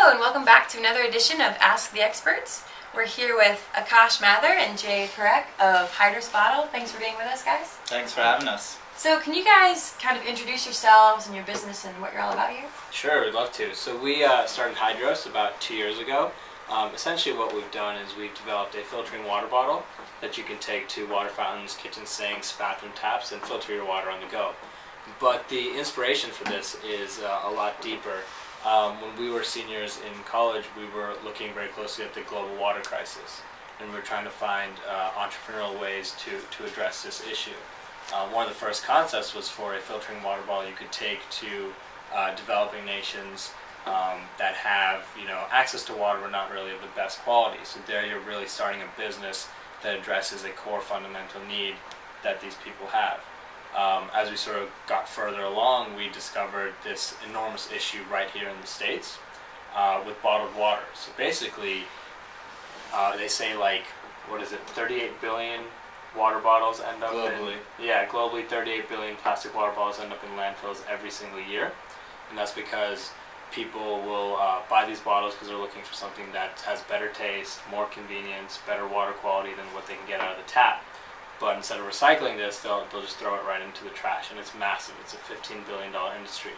Hello and welcome back to another edition of Ask the Experts. We're here with Aakash, Mathur and Parekh of Hydros Bottle. Thanks for being with us, guys. Thanks for having us. So can you guys kind of introduce yourselves and your business and what you're all about here? Sure, we'd love to. So we started Hydros about 2 years ago. Essentially what we've done is we've developed a filtering water bottle that you can take to water fountains, kitchen sinks, bathroom taps, and filter your water on the go. But the inspiration for this is a lot deeper. When we were seniors in college, we were looking very closely at the global water crisis, and we were trying to find entrepreneurial ways to address this issue. One of the first concepts was for a filtering water bottle you could take to developing nations that have access to water but not really of the best quality. So there you're really starting a business that addresses a core fundamental need that these people have. As we sort of got further along, we discovered this enormous issue right here in the States with bottled water. So basically, they say 38 billion water bottles end up globally. Globally 38 billion plastic water bottles end up in landfills every single year. And that's because people will buy these bottles because they're looking for something that has better taste, more convenience, better water quality than what they can get out of the tap. But instead of recycling this, they'll just throw it right into the trash, and it's massive. It's a $15 billion industry.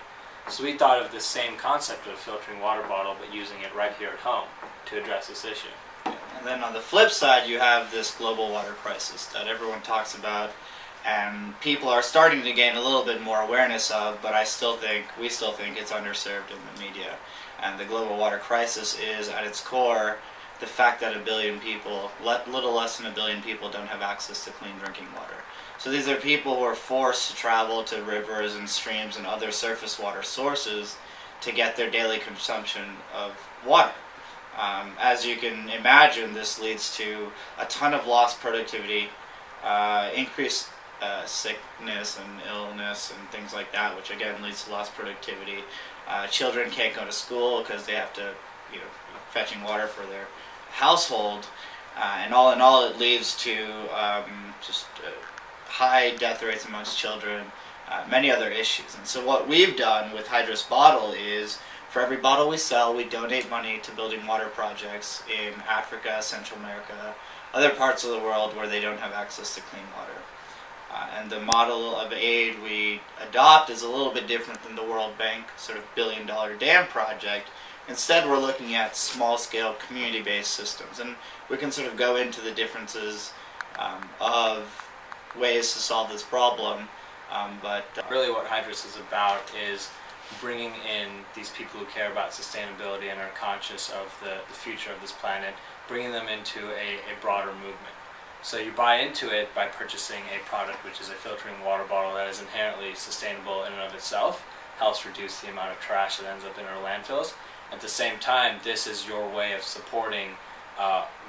So we thought of the same concept of a filtering water bottle, but using it right here at home to address this issue. And then on the flip side, you have this global water crisis that everyone talks about, and people are starting to gain a little bit more awareness of, but we still think it's underserved in the media. And the global water crisis is, at its core, the fact that a billion people, little less than a billion people, don't have access to clean drinking water. So these are people who are forced to travel to rivers and streams and other surface water sources to get their daily consumption of water. As you can imagine, this leads to a ton of lost productivity, increased sickness and illness and things like that, which again leads to lost productivity. Children can't go to school because they have to, fetching water for their household, and all in all, it leads to high death rates amongst children, many other issues. And so what we've done with Hydros Bottle is, for every bottle we sell, we donate money to building water projects in Africa, Central America, other parts of the world where they don't have access to clean water. And the model of aid we adopt is a little bit different than the World Bank sort of billion-dollar dam project. Instead, we're looking at small-scale, community-based systems, and we can sort of go into the differences of ways to solve this problem. But really what Hydros is about is bringing in these people who care about sustainability and are conscious of the future of this planet, bringing them into a broader movement. So you buy into it by purchasing a product which is a filtering water bottle that is inherently sustainable in and of itself, helps reduce the amount of trash that ends up in our landfills. At the same time, this is your way of supporting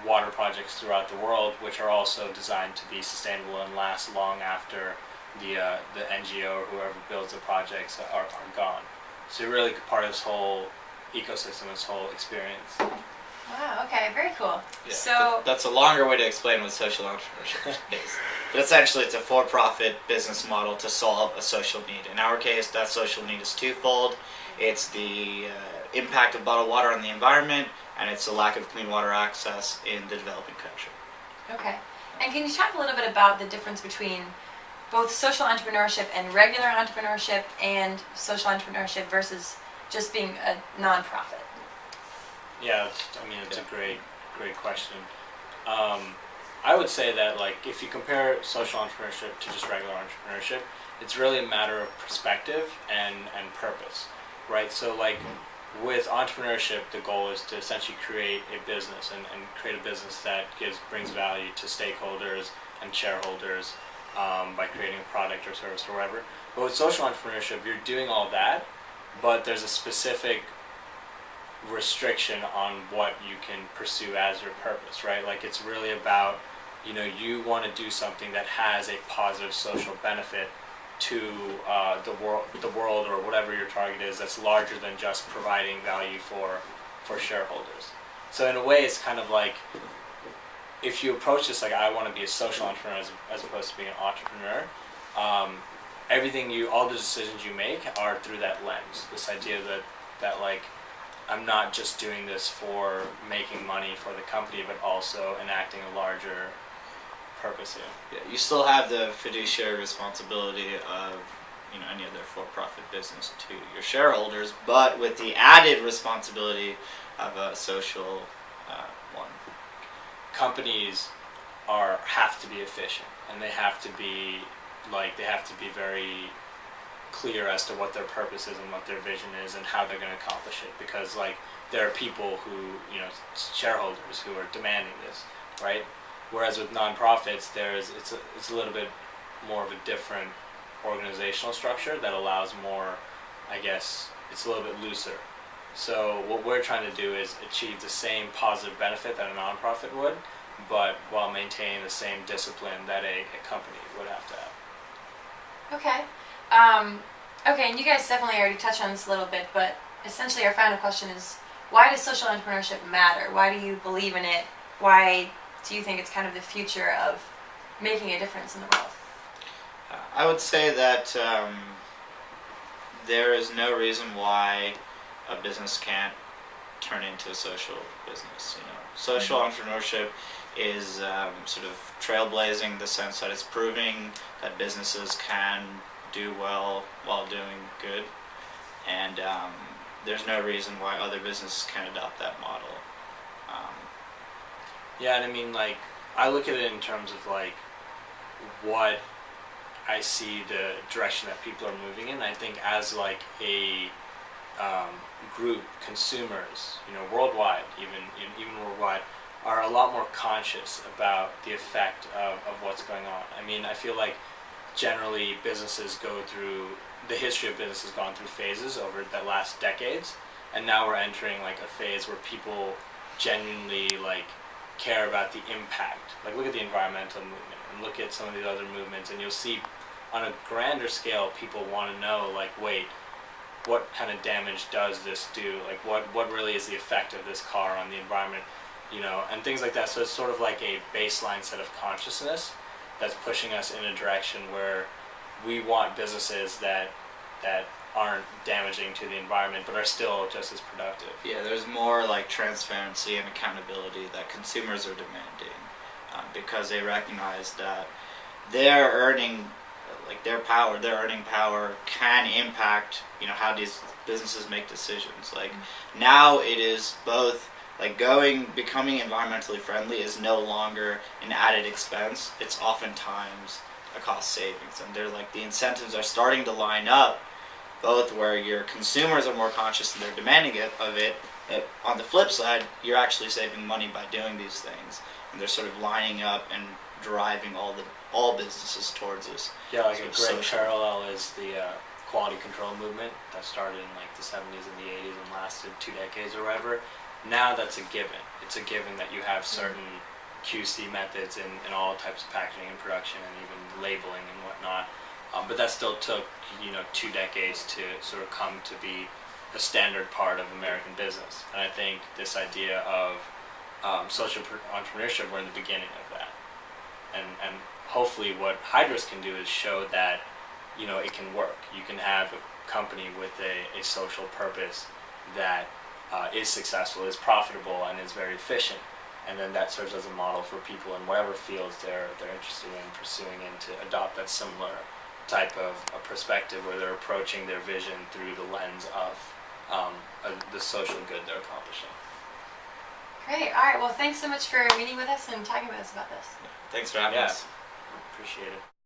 water projects throughout the world, which are also designed to be sustainable and last long after the NGO or whoever builds the projects are gone. So you're really part of this whole ecosystem, this whole experience. Wow, okay, very cool. yeah, So that's a longer way to explain what social entrepreneurship is. But essentially, it's a for-profit business model to solve a social need. In our case, that social need is twofold. It's the impact of bottled water on the environment, and it's the lack of clean water access in the developing country. okay. And can you talk a little bit about the difference between both social entrepreneurship and regular entrepreneurship, and social entrepreneurship versus just being a nonprofit? Yeah, it's a great question. I would say that if you compare social entrepreneurship to just regular entrepreneurship, it's really a matter of perspective and purpose, right? So with entrepreneurship, the goal is to essentially create a business and create a business that brings value to stakeholders and shareholders by creating a product or service or whatever. But with social entrepreneurship, you're doing all that, but there's a specific restriction on what you can pursue as your purpose, right? It's really about, you want to do something that has a positive social benefit to the world or whatever your target is, that's larger than just providing value for shareholders. So in a way, it's kind of like, if you approach this I want to be a social entrepreneur as opposed to being an entrepreneur, all the decisions you make are through that lens. This idea that I'm not just doing this for making money for the company, but also enacting a larger purpose here. Yeah, you still have the fiduciary responsibility of any other for-profit business to your shareholders, but with the added responsibility of a social one. Companies have to be efficient, and they have to be very clear as to what their purpose is and what their vision is and how they're going to accomplish it, because there are people who, shareholders who are demanding this, right? Whereas with nonprofits, it's a little bit more of a different organizational structure that allows more, I guess, it's a little bit looser. So what we're trying to do is achieve the same positive benefit that a nonprofit would, but while maintaining the same discipline that a company would have to have. Okay. Okay, and you guys definitely already touched on this a little bit, but essentially our final question is, why does social entrepreneurship matter? Why do you believe in it? Why do you think it's kind of the future of making a difference in the world? I would say that there is no reason why a business can't turn into a social business. Social entrepreneurship is sort of trailblazing, the sense that it's proving that businesses can do well while doing good, and there's no reason why other businesses can't adopt that model. Yeah, and I mean, I look at it in terms of what I see the direction that people are moving in. I think as a group, consumers, worldwide, even worldwide, are a lot more conscious about the effect of what's going on. I mean, I feel like generally businesses the history of business has gone through phases over the last decades, and now we're entering a phase where people genuinely care about the impact. Look at the environmental movement and look at some of the other movements, and you'll see on a grander scale people want to know wait, what kind of damage does this do? What really is the effect of this car on the environment? And things like that. So it's sort of like a baseline set of consciousness that's pushing us in a direction where we want businesses that aren't damaging to the environment but are still just as productive. Yeah, there's more transparency and accountability that consumers are demanding because they recognize that their earning power can impact how these businesses make decisions. Now it is both becoming environmentally friendly is no longer an added expense. It's oftentimes a cost savings, and the incentives are starting to line up, both where your consumers are more conscious and they're demanding of it. On the flip side, you're actually saving money by doing these things, and they're sort of lining up and driving all businesses towards this. Yeah, a great parallel is the quality control movement that started in the 70s and the 80s and lasted 2 decades or whatever. Now that's a given. It's a given that you have certain QC methods in all types of packaging and production and even labeling and whatnot. But that still took 2 decades to sort of come to be a standard part of American business. And I think this idea of social entrepreneurship, we're in the beginning of that. And hopefully what Hydros can do is show that it can work. You can have a company with a social purpose that is successful, is profitable, and is very efficient, and then that serves as a model for people in whatever fields they're interested in pursuing, and to adopt that similar type of a perspective where they're approaching their vision through the lens of the social good they're accomplishing. Great. All right. Well, thanks so much for meeting with us and talking with us about this. Thanks for having us. Appreciate it.